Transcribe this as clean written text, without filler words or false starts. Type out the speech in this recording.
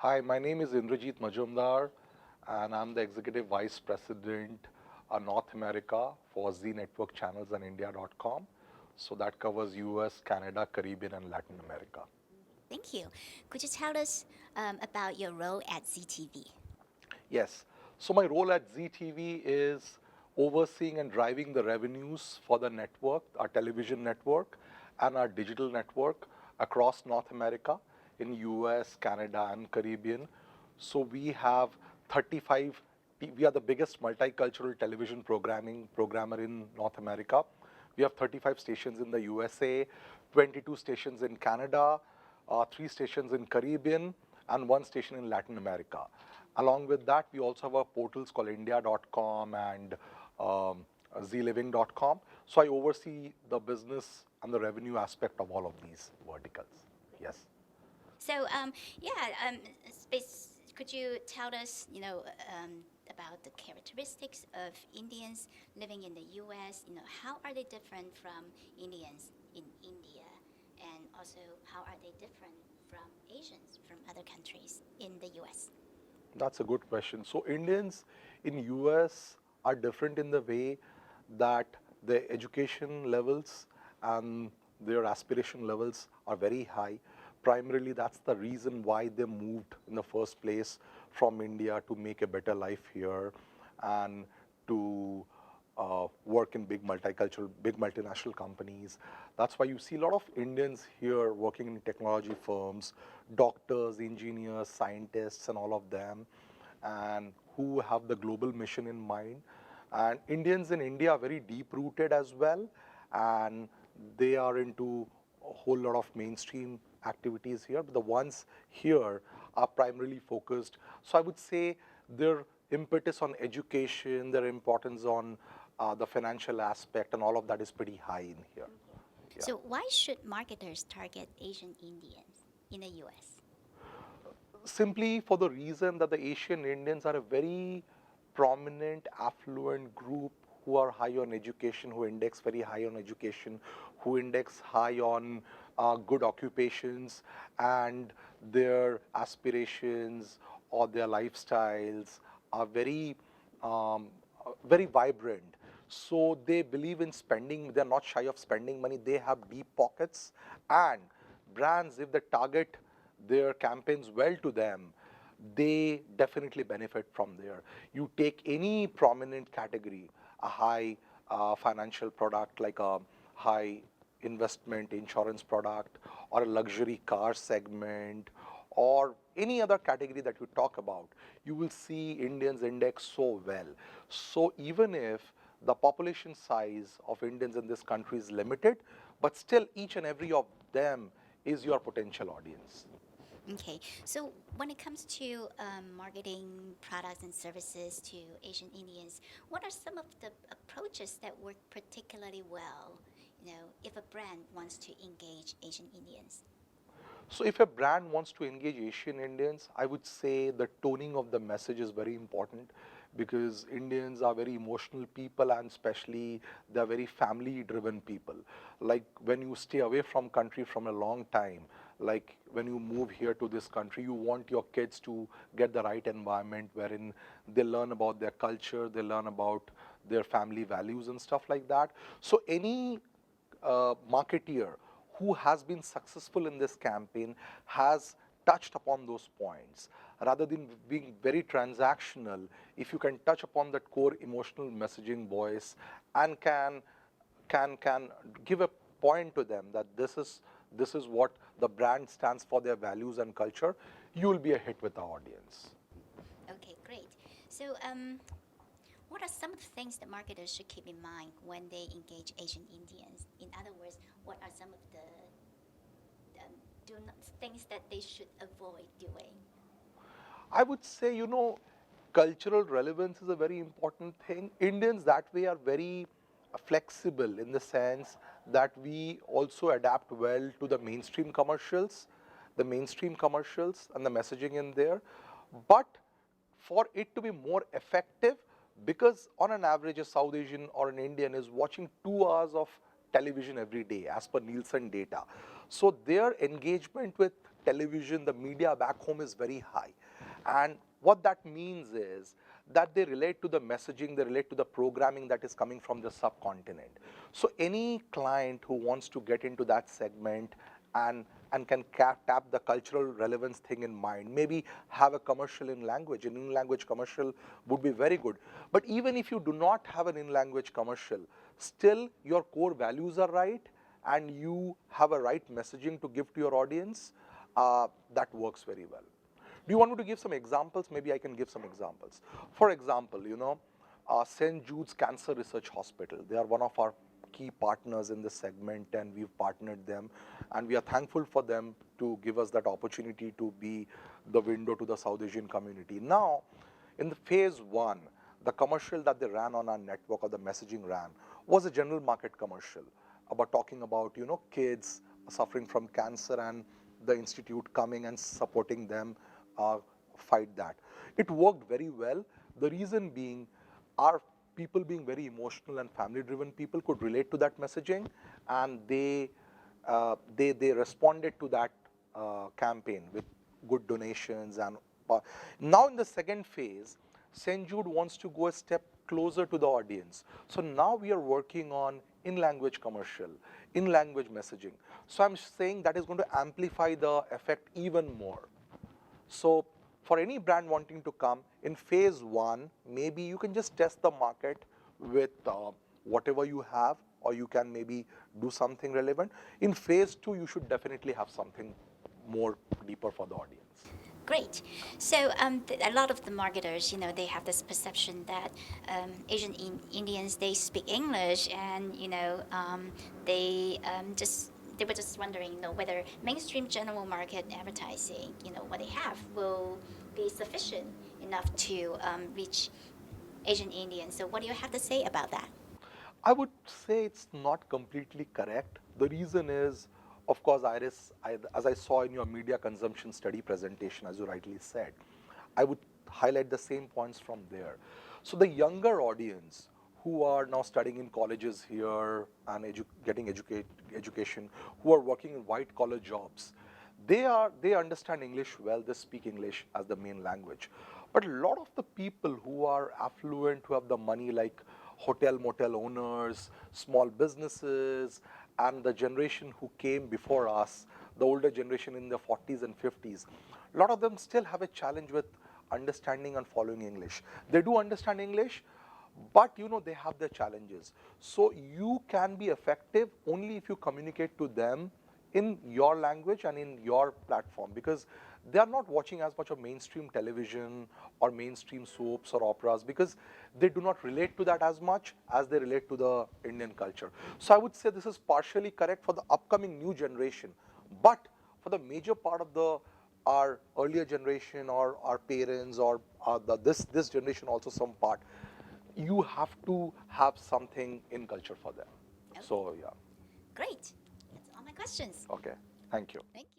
Hi, my name is Indrajit Majumdar, and I'm the Executive Vice President North America for Z Network Channels and India.com. So that covers US, Canada, Caribbean, and Latin America. Thank you. Could you tell us about your role at ZTV? Yes. So my role at ZTV is overseeing and driving the revenues for the network, our television network, and our digital network across North America in US, Canada, and Caribbean. So we have 35. We are the biggest multicultural television programmer in North America. We have 35 stations in the USA, 22 stations in Canada, 3 stations in Caribbean, and 1 station in Latin America. Along with that, we also have our portals called India.com and zliving.com. So I oversee the business and the revenue aspect of all of these verticals. Yes. So, yeah, could you tell us, about the characteristics of Indians living in the U.S.? How are they different from Indians in India, and also how are they different from Asians from other countries in the U.S.? That's a good question. So Indians in US are different in the way that their education levels and their aspiration levels are very high. Primarily, that's the reason why they moved in the first place from India to make a better life here and to work in big multicultural, big multinational companies. That's why you see a lot of Indians here working in technology firms, doctors, engineers, scientists, and all of them, and who have the global mission in mind. And Indians in India are very deep rooted as well, and they are into a whole lot of mainstream activities here. But the ones here are primarily focused. So I would say their impetus on education, their importance on the financial aspect, and all of that is pretty high in here. Yeah. So, why should marketers target Asian Indians in the U.S.? Simply for the reason that the Asian Indians are a very prominent, affluent group who are high on education, who index very high on education, who index high on good occupations, and their aspirations or their lifestyles are very vibrant. So they believe in spending, they're not shy of spending money, they have deep pockets, and brands, if they target their campaigns well to them, they definitely benefit from there. You take any prominent category, a high financial product like a high investment insurance product or a luxury car segment or any other category that you talk about, you will see Indians index so well. So even if the population size of Indians in this country is limited, but still each and every of them is your potential audience. Okay, so when it comes to marketing products and services to Asian Indians, what are some of the approaches that work particularly well, if a brand wants to engage Asian Indians? So if a brand wants to engage Asian Indians, I would say the toning of the message is very important because Indians are very emotional people and especially they're very family driven people. Like when you stay away from country from a long time, like when you move here to this country, you want your kids to get the right environment wherein they learn about their culture, they learn about their family values and stuff like that. So any marketeer who has been successful in this campaign has touched upon those points rather than being very transactional. If you can touch upon that core emotional messaging voice and can give a point to them that this is what the brand stands for, their values and culture, you will be a hit with the audience. Okay, great. So, what are some of the things that marketers should keep in mind when they engage Asian Indians? In other words, what are some of the do not, things that they should avoid doing? I would say, cultural relevance is a very important thing. Indians that way are very flexible in the sense that we also adapt well to the mainstream commercials and the messaging in there. But for it to be more effective, because on an average, a South Asian or an Indian is watching 2 hours of television every day as per Nielsen data. So their engagement with television, the media back home is very high. And what that means is that they relate to the messaging, they relate to the programming that is coming from the subcontinent. So any client who wants to get into that segment and can tap the cultural relevance thing in mind, maybe have a commercial in language, an in-language commercial would be very good. But even if you do not have an in-language commercial, still your core values are right and you have a right messaging to give to your audience, that works very well. Do you want me to give some examples? Maybe I can give some examples. For example, St. Jude's Cancer Research Hospital, they are one of our key partners in this segment, and we've partnered them, and we are thankful for them to give us that opportunity to be the window to the South Asian community. Now, in the phase one, the commercial that they ran on our network, or the messaging ran, was a general market commercial about talking about, kids suffering from cancer and the institute coming and supporting them fight that. It worked very well. The reason being, our people being very emotional and family-driven people could relate to that messaging, and they responded to that campaign with good donations. And now in the second phase, St. Jude wants to go a step closer to the audience. So now we are working on in-language commercial, in-language messaging. So I'm saying that is going to amplify the effect even more. So for any brand wanting to come, in phase one, maybe you can just test the market with whatever you have, or you can maybe do something relevant. In phase two, you should definitely have something more deeper for the audience. Great. So a lot of the marketers, they have this perception that Asian Indians, they speak English, and they were just wondering, whether mainstream general market advertising, what they have will be sufficient enough to reach Asian Indians. So what do you have to say about that? I would say it's not completely correct. The reason is, of course, Iris, as I saw in your media consumption study presentation, as you rightly said, I would highlight the same points from there. So the younger audience who are now studying in colleges here and getting education, who are working in white collar jobs, they understand English well, they speak English as the main language. But a lot of the people who are affluent, who have the money, like hotel motel owners, small businesses, and the generation who came before us, the older generation in the 40s and 50s, a lot of them still have a challenge with understanding and following English. They do understand English, but they have their challenges. So you can be effective only if you communicate to them in your language and in your platform, because they are not watching as much of mainstream television or mainstream soaps or operas, because they do not relate to that as much as they relate to the Indian culture. So I would say this is partially correct for the upcoming new generation, but for the major part of our earlier generation, or our parents, or this generation also some part, you have to have something in culture for them. Okay. So yeah. Great. That's all my questions. Okay. Thank you. Thank you.